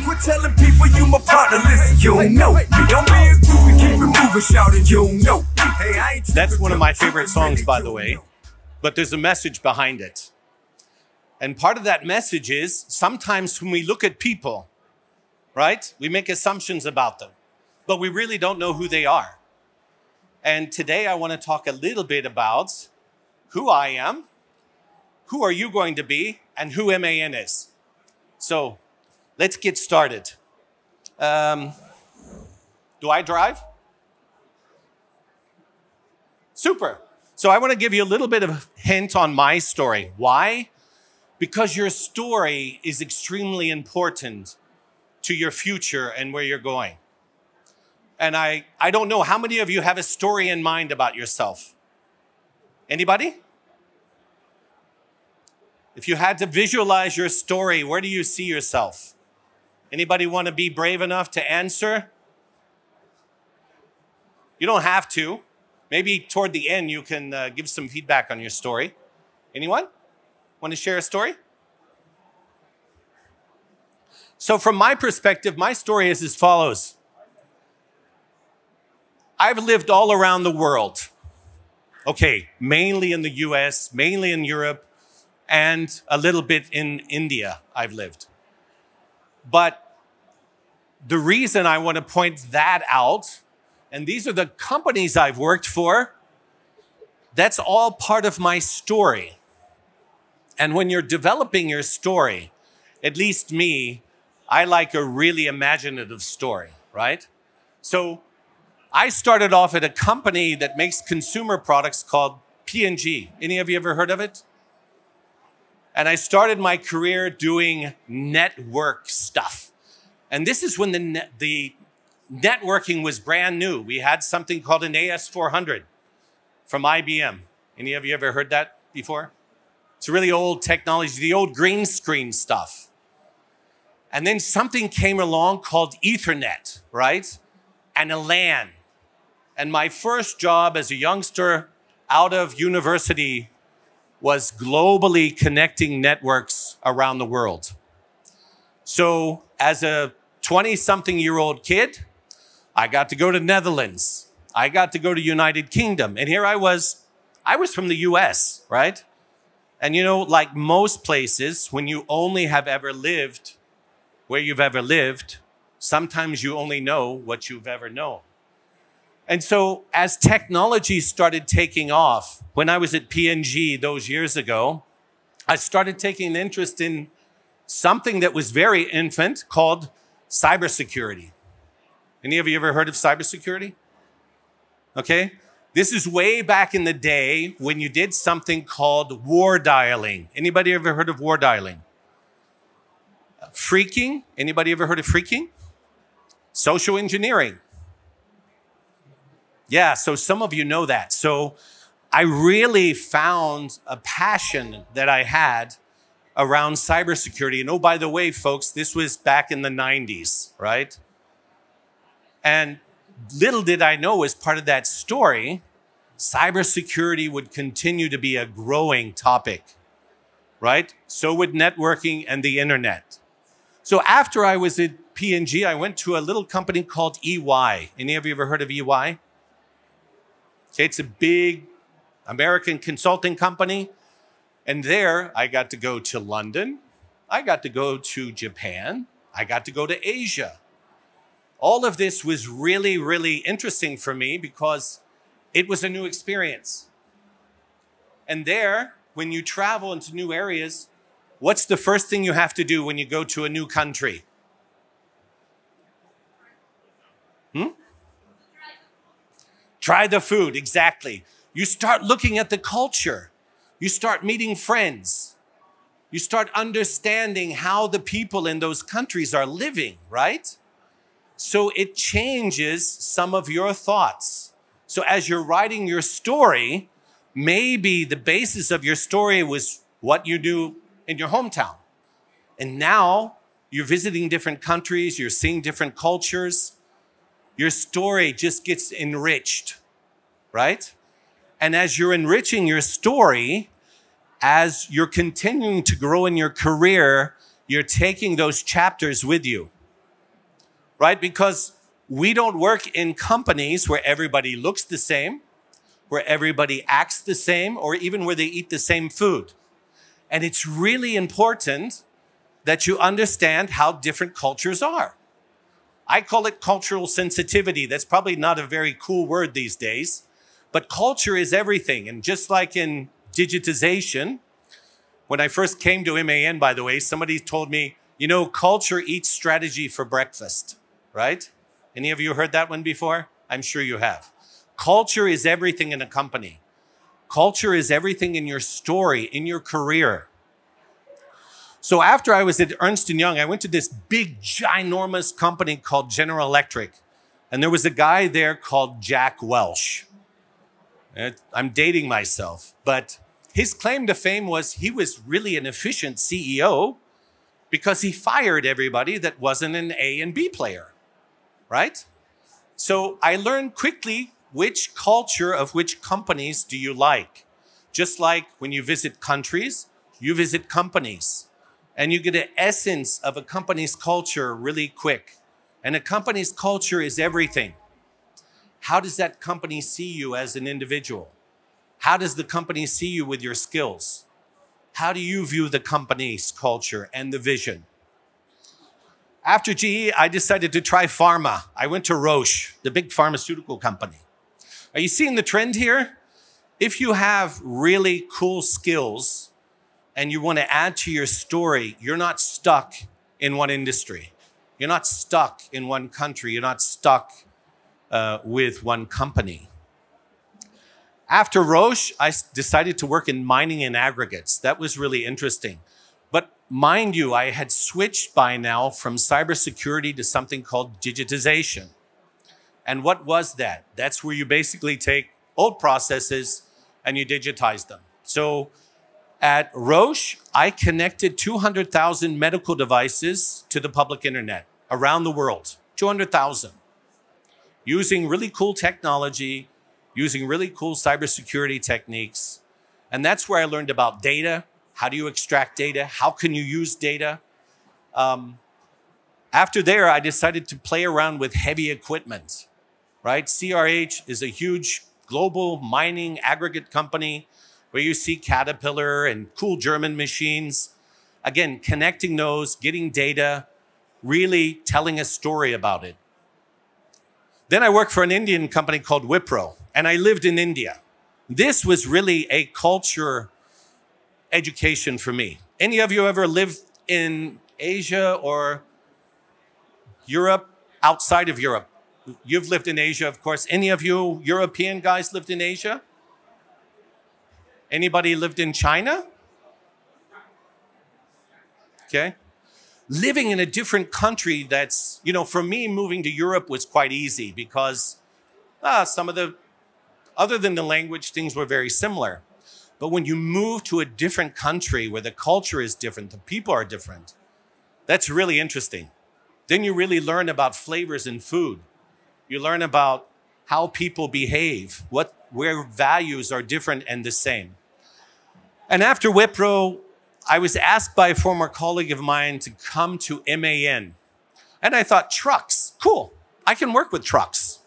Quit telling people you my partner, listen, you don't know. Don't be a groupie, keep it moving, shouting, you don't know. Hey, I ain't. That's one of my favorite songs, by the way, but there's a message behind it. And part of that message is sometimes when we look at people, right, we make assumptions about them, but we really don't know who they are. And today I want to talk a little bit about who I am, who are you going to be, and who MAN is. So let's get started. Do I drive? Super. So I want to give you a little bit of a hint on my story. Why? Because your story is extremely important to your future and where you're going. And I don't know, how many of you have a story in mind about yourself? Anybody? If you had to visualize your story, where do you see yourself? Anybody want to be brave enough to answer? You don't have to. Maybe toward the end you can give some feedback on your story. Anyone? Want to share a story? So from my perspective, my story is as follows. I've lived all around the world. Okay, mainly in the US, mainly in Europe, and a little bit in India I've lived. But the reason I want to point that out, and these are the companies I've worked for, that's all part of my story. And when you're developing your story, at least me, I like a really imaginative story, right? So I started off at a company that makes consumer products called P&G. Any of you ever heard of it? And I started my career doing network stuff. And this is when the networking was brand new. We had something called an AS400 from IBM. Any of you ever heard that before? It's really old technology, the old green screen stuff. And then something came along called Ethernet, right? And a LAN. And my first job as a youngster out of university was globally connecting networks around the world. So as a 20-something-year-old kid, I got to go to Netherlands. I got to go to United Kingdom. And here I was from the US, right? And you know, like most places, when you only have ever lived where you've ever lived, sometimes you only know what you've ever known. And so as technology started taking off, when I was at P&G those years ago, I started taking an interest in something that was very infant called cybersecurity. Any of you ever heard of cybersecurity? Okay. This is way back in the day when you did something called war dialing. Anybody ever heard of war dialing? Phreaking. Anybody ever heard of phreaking? Social engineering. Yeah, so some of you know that. So I really found a passion that I had around cybersecurity. And oh, by the way, folks, this was back in the 90s, right? And little did I know, as part of that story, cybersecurity would continue to be a growing topic, right? So would networking and the internet. So after I was at P&G, I went to a little company called EY. Any of you ever heard of EY? Okay, it's a big American consulting company. And there I got to go to London. I got to go to Japan. I got to go to Asia. All of this was really, really interesting for me because it was a new experience. And there, when you travel into new areas, what's the first thing you have to do when you go to a new country? Try the food, exactly. You start looking at the culture. You start meeting friends. You start understanding how the people in those countries are living, right? So it changes some of your thoughts. So as you're writing your story, maybe the basis of your story was what you do in your hometown. And now you're visiting different countries, you're seeing different cultures. Your story just gets enriched, right? And as you're enriching your story, as you're continuing to grow in your career, you're taking those chapters with you. right? Because we don't work in companies where everybody looks the same, where everybody acts the same, or even where they eat the same food. And it's really important that you understand how different cultures are. I call it cultural sensitivity. That's probably not a very cool word these days, but culture is everything. And just like in digitization, when I first came to MAN, by the way, somebody told me, you know, culture eats strategy for breakfast, right? Any of you heard that one before? I'm sure you have. Culture is everything in a company. Culture is everything in your story, in your career. So after I was at Ernst & Young, I went to this big, ginormous company called General Electric. And there was a guy there called Jack Welch. I'm dating myself, but his claim to fame was he was really an efficient CEO because he fired everybody that wasn't an A and B player, right? So I learned quickly which culture of which companies do you like. Just like when you visit countries, you visit companies. And you get an essence of a company's culture really quick. And a company's culture is everything. How does that company see you as an individual? How does the company see you with your skills? How do you view the company's culture and the vision? After GE, I decided to try pharma. I went to Roche, the big pharmaceutical company. Are you seeing the trend here? If you have really cool skills and you want to add to your story, you're not stuck in one industry. You're not stuck in one country. You're not stuck with one company. After Roche, I decided to work in mining and aggregates. That was really interesting. But mind you, I had switched by now from cybersecurity to something called digitization. And what was that? That's where you basically take old processes and you digitize them. So at Roche, I connected 200,000 medical devices to the public internet around the world, 200,000, using really cool technology, using really cool cybersecurity techniques. And that's where I learned about data. How do you extract data? How can you use data? After there, I decided to play around with heavy equipment, right? CRH is a huge global mining aggregate company where you see Caterpillar and cool German machines. Again, connecting those, getting data, really telling a story about it. Then I worked for an Indian company called Wipro, and I lived in India. This was really a culture education for me. Any of you ever lived in Asia or Europe, outside of Europe? You've lived in Asia, of course. Any of you European guys lived in Asia? Anybody lived in China? Okay. Living in a different country that's, you know, for me, moving to Europe was quite easy because some of the, other than the language, things were very similar. But when you move to a different country where the culture is different, the people are different, that's really interesting. Then you really learn about flavors in food. You learn about how people behave, where values are different and the same. And after Wipro, I was asked by a former colleague of mine to come to MAN. And I thought, trucks, cool. I can work with trucks.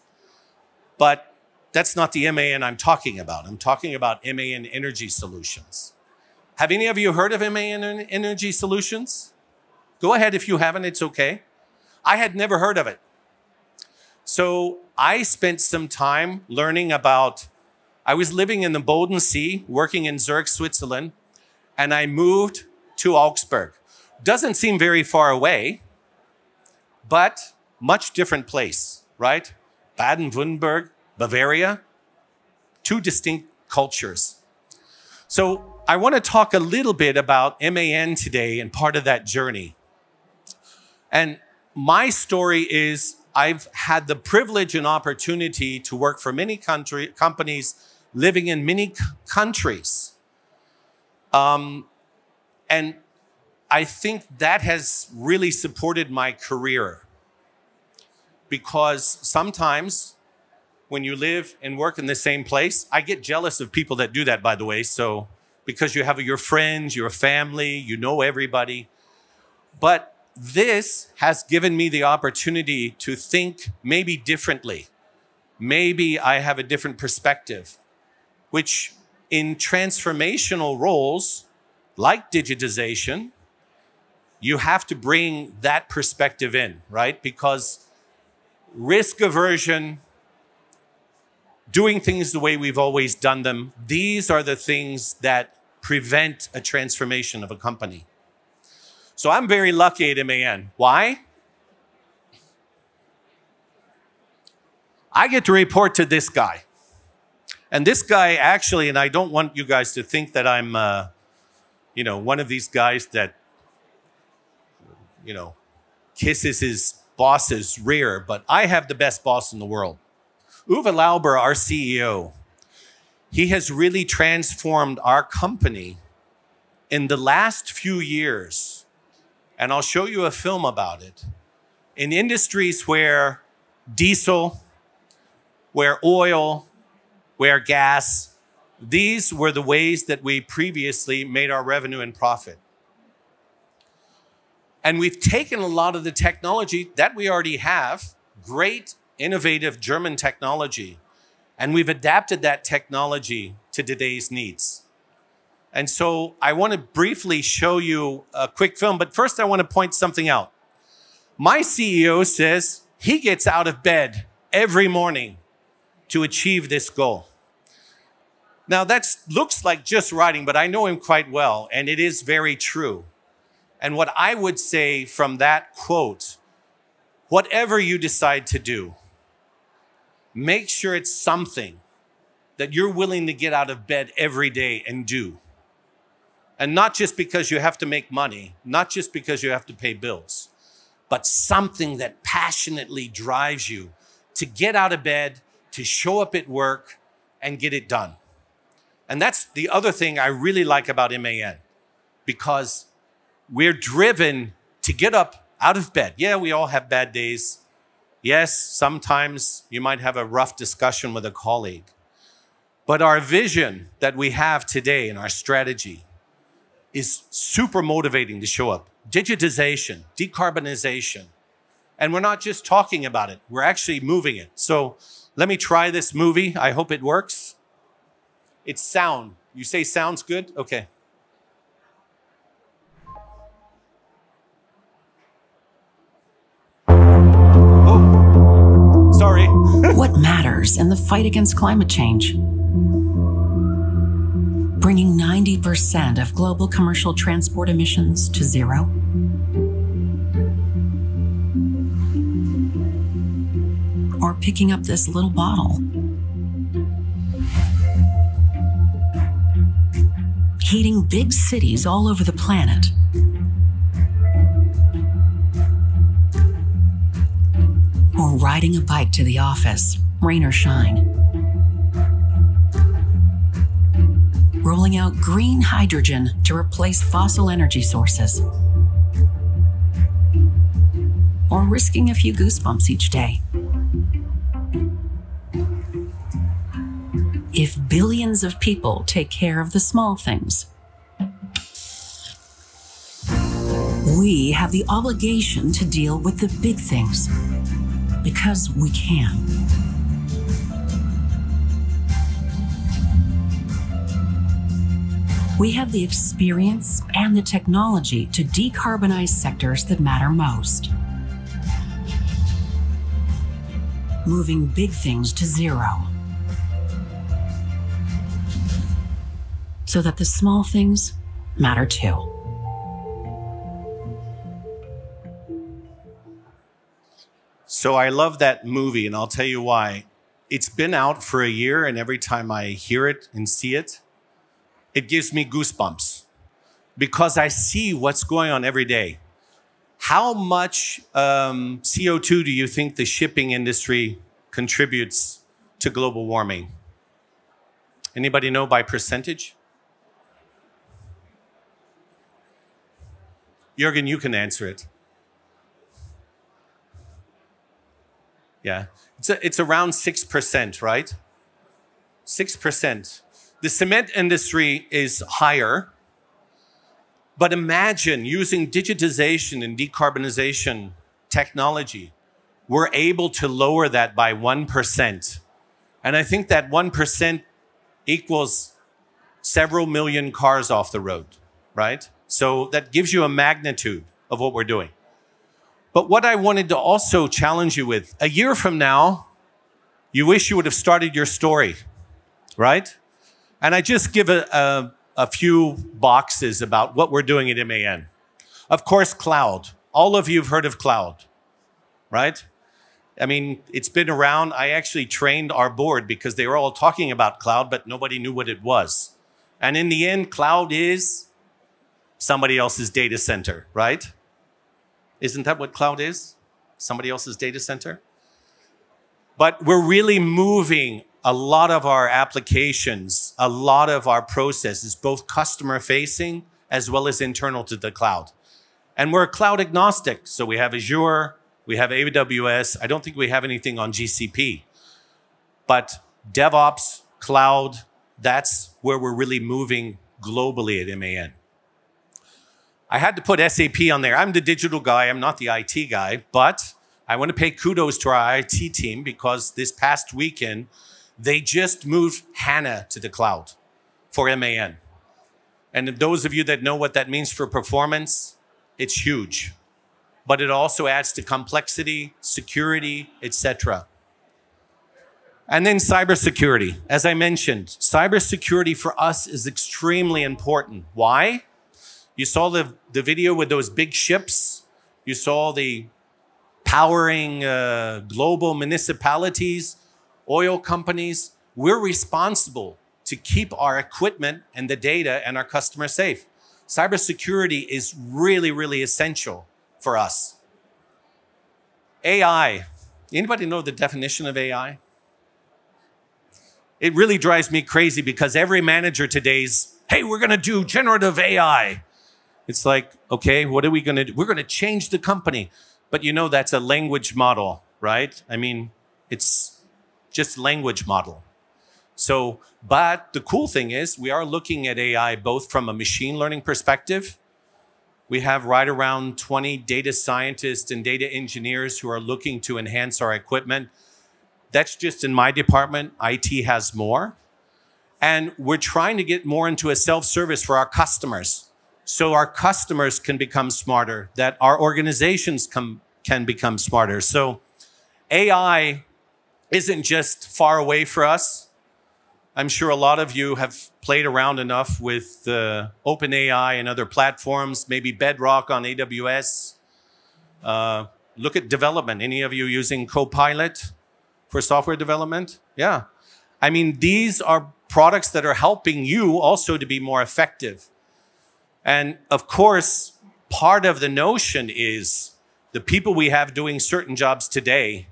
But that's not the MAN I'm talking about. I'm talking about MAN Energy Solutions. Have any of you heard of MAN Energy Solutions? Go ahead if you haven't, it's okay. I had never heard of it. So I spent some time learning about, I was living in the Bodensee, working in Zurich, Switzerland, and I moved to Augsburg. Doesn't seem very far away, but much different place, right? Baden-Württemberg, Bavaria, two distinct cultures. So I want to talk a little bit about MAN today and part of that journey. And my story is I've had the privilege and opportunity to work for many companies living in many countries. And I think that has really supported my career because sometimes when you live and work in the same place, I get jealous of people that do that, by the way. So because you have your friends, your family, you know everybody. But this has given me the opportunity to think maybe differently. Maybe I have a different perspective, which in transformational roles like digitization, you have to bring that perspective in, right? Because risk aversion, doing things the way we've always done them, these are the things that prevent a transformation of a company. So I'm very lucky at MAN. Why? I get to report to this guy. And this guy actually, and I don't want you guys to think that I'm, one of these guys that, kisses his boss's rear, but I have the best boss in the world. Uwe Lauber, our CEO, he has really transformed our company in the last few years. And I'll show you a film about it. In industries where diesel, where oil, where gas, these were the ways that we previously made our revenue and profit. And we've taken a lot of the technology that we already have, great, innovative German technology, and we've adapted that technology to today's needs. And so I want to briefly show you a quick film, but first I want to point something out. My CEO says he gets out of bed every morning to achieve this goal. Now that looks like just writing, but I know him quite well, and it is very true. And what I would say from that quote, whatever you decide to do, make sure it's something that you're willing to get out of bed every day and do. And not just because you have to make money, not just because you have to pay bills, but something that passionately drives you to get out of bed, to show up at work and get it done. And that's the other thing I really like about MAN, because we're driven to get up out of bed. Yeah, we all have bad days. Yes, sometimes you might have a rough discussion with a colleague. But our vision that we have today and our strategy is super motivating to show up. Digitization, decarbonization. And we're not just talking about it, we're actually moving it. So let me try this movie. I hope it works. It's sound. You say sounds good? Okay. Oh, sorry. What matters in the fight against climate change? Bringing 90% of global commercial transport emissions to zero? Or picking up this little bottle? Heating big cities all over the planet? Or riding a bike to the office, rain or shine? Rolling out green hydrogen to replace fossil energy sources? Or risking a few goosebumps each day? If billions of people take care of the small things, we have the obligation to deal with the big things, because we can. We have the experience and the technology to decarbonize sectors that matter most, moving big things to zero, so that the small things matter too. So I love that movie, and I'll tell you why. It's been out for a year, and every time I hear it and see it, it gives me goosebumps because I see what's going on every day. How much CO2 do you think the shipping industry contributes to global warming? Anybody know by percentage? Jürgen, you can answer it. Yeah, it's around 6%, right? 6%. The cement industry is higher, But imagine using digitization and decarbonization technology, we're able to lower that by 1%. And I think that 1% equals several million cars off the road, right? So that gives you a magnitude of what we're doing. But what I wanted to also challenge you with, a year from now, you wish you would have started your story, right? And I just give a few boxes about what we're doing at MAN. Of course, cloud. All of you have heard of cloud, right? I mean, it's been around. I actually trained our board because they were all talking about cloud, but nobody knew what it was. And in the end, cloud is somebody else's data center, right? Isn't that what cloud is? Somebody else's data center? But we're really moving a lot of our applications, a lot of our processes, both customer-facing as well as internal to the cloud. And we're cloud agnostic. So we have Azure, we have AWS. I don't think we have anything on GCP. But DevOps, cloud, that's where we're really moving globally at MAN. I had to put SAP on there. I'm the digital guy. I'm not the IT guy. But I want to pay kudos to our IT team because this past weekend, they just moved HANA to the cloud for MAN. And those of you that know what that means for performance, it's huge. But it also adds to complexity, security, etc. And then cybersecurity. As I mentioned, cybersecurity for us is extremely important. Why? You saw the video with those big ships. You saw the powering global municipalities, oil companies. We're responsible to keep our equipment and the data and our customers safe. Cybersecurity is really, really essential for us. AI. Anybody know the definition of AI? It really drives me crazy because every manager today's, hey, we're going to do generative AI. It's like, okay, what are we going to do? We're going to change the company. But you know, that's a language model, right? I mean, it's just language model. So, but the cool thing is we are looking at AI both from a machine learning perspective. We have right around 20 data scientists and data engineers who are looking to enhance our equipment. That's just in my department. IT has more. And we're trying to get more into a self-service for our customers. So our customers can become smarter, that our organizations can become smarter. So AI isn't just far away for us. I'm sure a lot of you have played around enough with OpenAI and other platforms, maybe Bedrock on AWS. Look at development. Any of you using Copilot for software development? Yeah. I mean, these are products that are helping you also to be more effective. And of course, part of the notion is the people we have doing certain jobs today,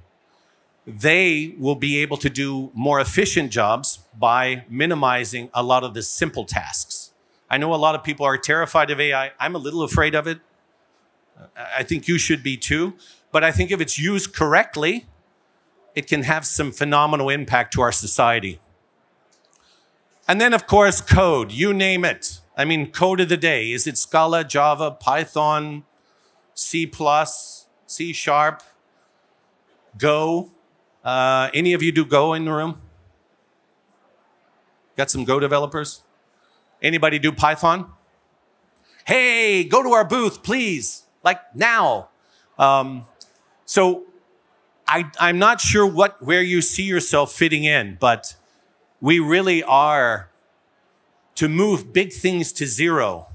they will be able to do more efficient jobs by minimizing a lot of the simple tasks. I know a lot of people are terrified of AI. I'm a little afraid of it. I think you should be too. But I think if it's used correctly, it can have some phenomenal impact to our society. And then, of course, code. You name it. I mean, code of the day. Is it Scala, Java, Python, C++, C#, Go? Any of you do Go in the room? Got some Go developers? Anybody do Python? Hey, go to our booth, please. Like now. So I'm not sure where you see yourself fitting in, but we really are to move big things to zero.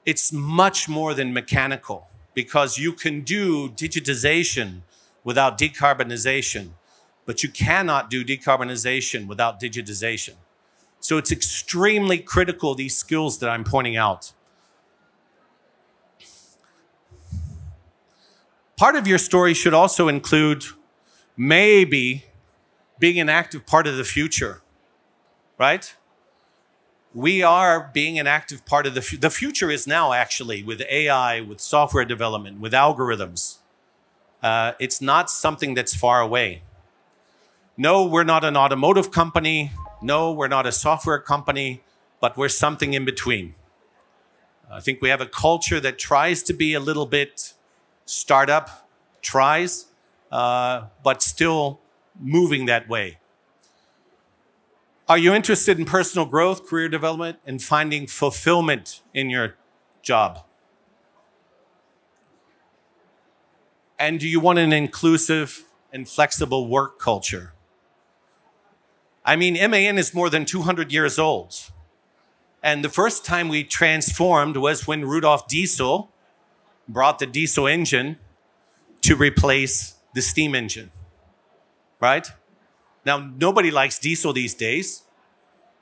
It's much more than mechanical because you can do digitization without decarbonization, but you cannot do decarbonization without digitization. So it's extremely critical, these skills that I'm pointing out. Part of your story should also include maybe being an active part of the future, right? We are being an active part of the future. The future is now actually with AI, with software development, with algorithms. It's not something that's far away. No, we're not an automotive company. No, we're not a software company, but we're something in between. I think we have a culture that tries to be a little bit startup, but still moving that way. Are you interested in personal growth, career development, and finding fulfillment in your job? And do you want an inclusive and flexible work culture? I mean, MAN is more than 200 years old. And the first time we transformed was when Rudolf Diesel brought the diesel engine to replace the steam engine, right? Now, nobody likes diesel these days.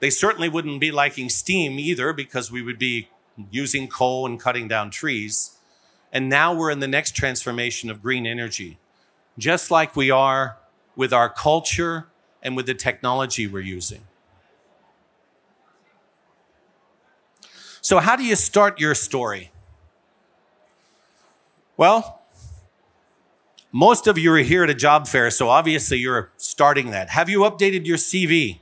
They certainly wouldn't be liking steam either, because we would be using coal and cutting down trees. And now we're in the next transformation of green energy, just like we are with our culture and with the technology we're using. So how do you start your story? Well, most of you are here at a job fair, so obviously you're starting that. Have you updated your CV?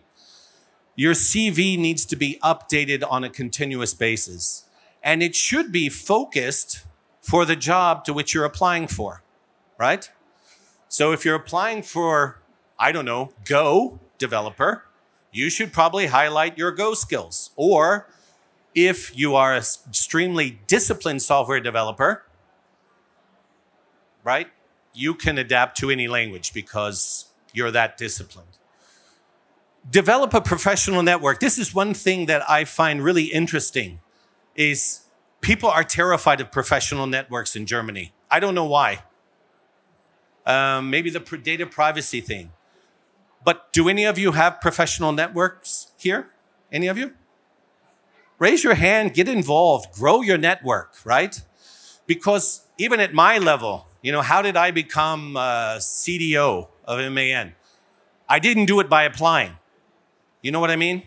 Your CV needs to be updated on a continuous basis, and it should be focused for the job to which you're applying for, right? So if you're applying for, I don't know, Go developer, you should probably highlight your Go skills. Or if you are an extremely disciplined software developer, right, you can adapt to any language because you're that disciplined. Develop a professional network. This is one thing that I find really interesting, is people are terrified of professional networks in Germany. I don't know why. Maybe the data privacy thing. But do any of you have professional networks here? Any of you? Raise your hand, get involved, grow your network, right? Because even at my level, you know, how did I become CDO of MAN? I didn't do it by applying. You know what I mean?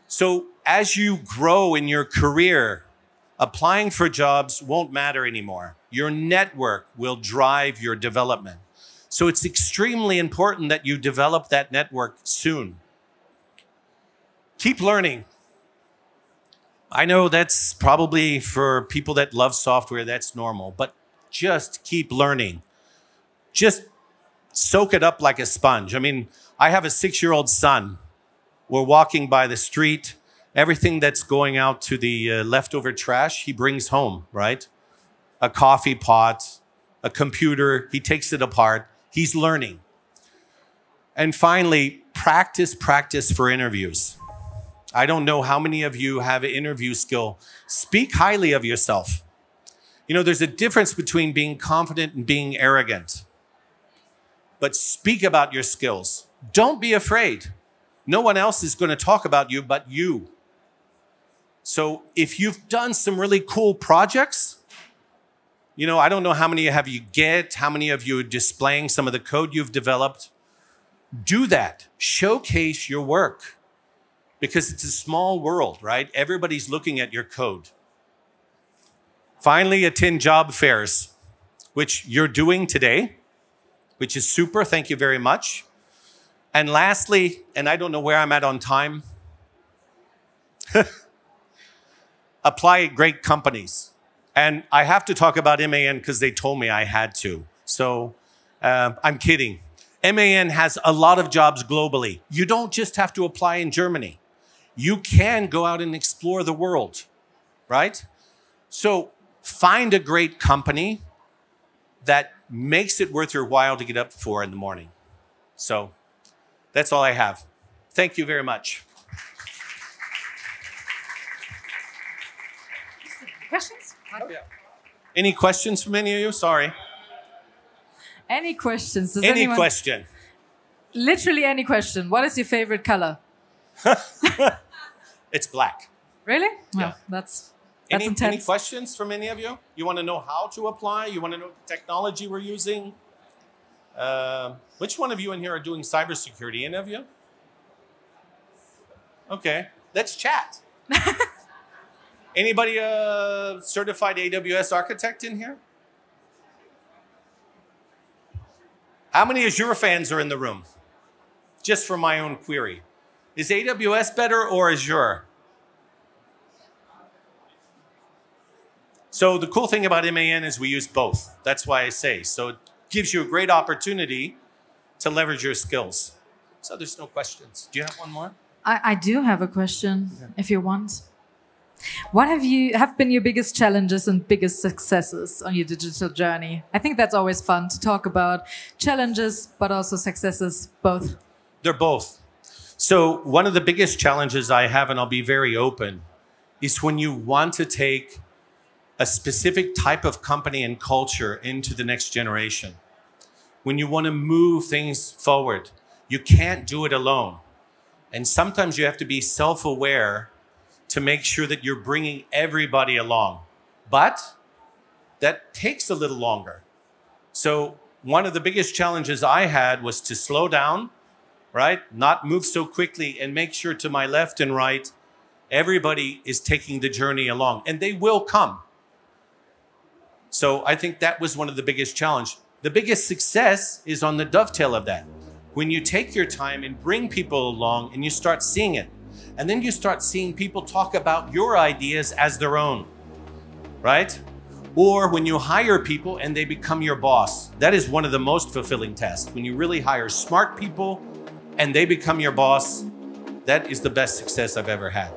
So as you grow in your career, applying for jobs won't matter anymore. Your network will drive your development. So it's extremely important that you develop that network soon. Keep learning. I know that's probably for people that love software, that's normal, but just keep learning. Just soak it up like a sponge. I mean, I have a 6-year-old son. We're walking by the street. Everything that's going out to the leftover trash, he brings home, right? A coffee pot, a computer, he takes it apart. He's learning. And finally, practice for interviews. I don't know how many of you have an interview skill. Speak highly of yourself. You know, there's a difference between being confident and being arrogant. But speak about your skills. Don't be afraid. No one else is going to talk about you but you. So if you've done some really cool projects, you know, I don't know how many of you how many of you are displaying some of the code you've developed. Do that. Showcase your work. Because it's a small world, right? Everybody's looking at your code. Finally, attend job fairs, which you're doing today, which is super. Thank you very much. And lastly, and I don't know where I'm at on time, apply at great companies. And I have to talk about MAN because they told me I had to. So I'm kidding. MAN has a lot of jobs globally. You don't just have to apply in Germany. You can go out and explore the world, right? So find a great company that makes it worth your while to get up for in the morning. So that's all I have. Thank you very much. Questions? Oh, yeah. Any questions from any of you? Sorry. Any questions? Does any question? Literally any question. What is your favorite color? It's black. Really? Yeah. Well, that's intense. Any questions from any of you? You want to know how to apply? You want to know the technology we're using? Which one of you in here are doing cybersecurity? Any of you? Okay, let's chat. Anybody a certified AWS architect in here? How many Azure fans are in the room? Just for my own query. Is AWS better or Azure? So the cool thing about MAN is we use both. That's why I say. So it gives you a great opportunity to leverage your skills. So there's no questions. Do you have one more? I do have a question, if you want. What have been your biggest challenges and biggest successes on your digital journey? I think that's always fun to talk about challenges, but also successes, both. They're both. So one of the biggest challenges I have, and I'll be very open, is when you want to take a specific type of company and culture into the next generation. When you want to move things forward, you can't do it alone. And sometimes you have to be self-aware to make sure that you're bringing everybody along. But that takes a little longer. So one of the biggest challenges I had was to slow down, right? Not move so quickly, and make sure to my left and right, everybody is taking the journey along, and they will come. So I think that was one of the biggest challenges. The biggest success is on the dovetail of that. When you take your time and bring people along and you start seeing it, and then you start seeing people talk about your ideas as their own, right? Or when you hire people and they become your boss. That is one of the most fulfilling tasks. When you really hire smart people and they become your boss, that is the best success I've ever had.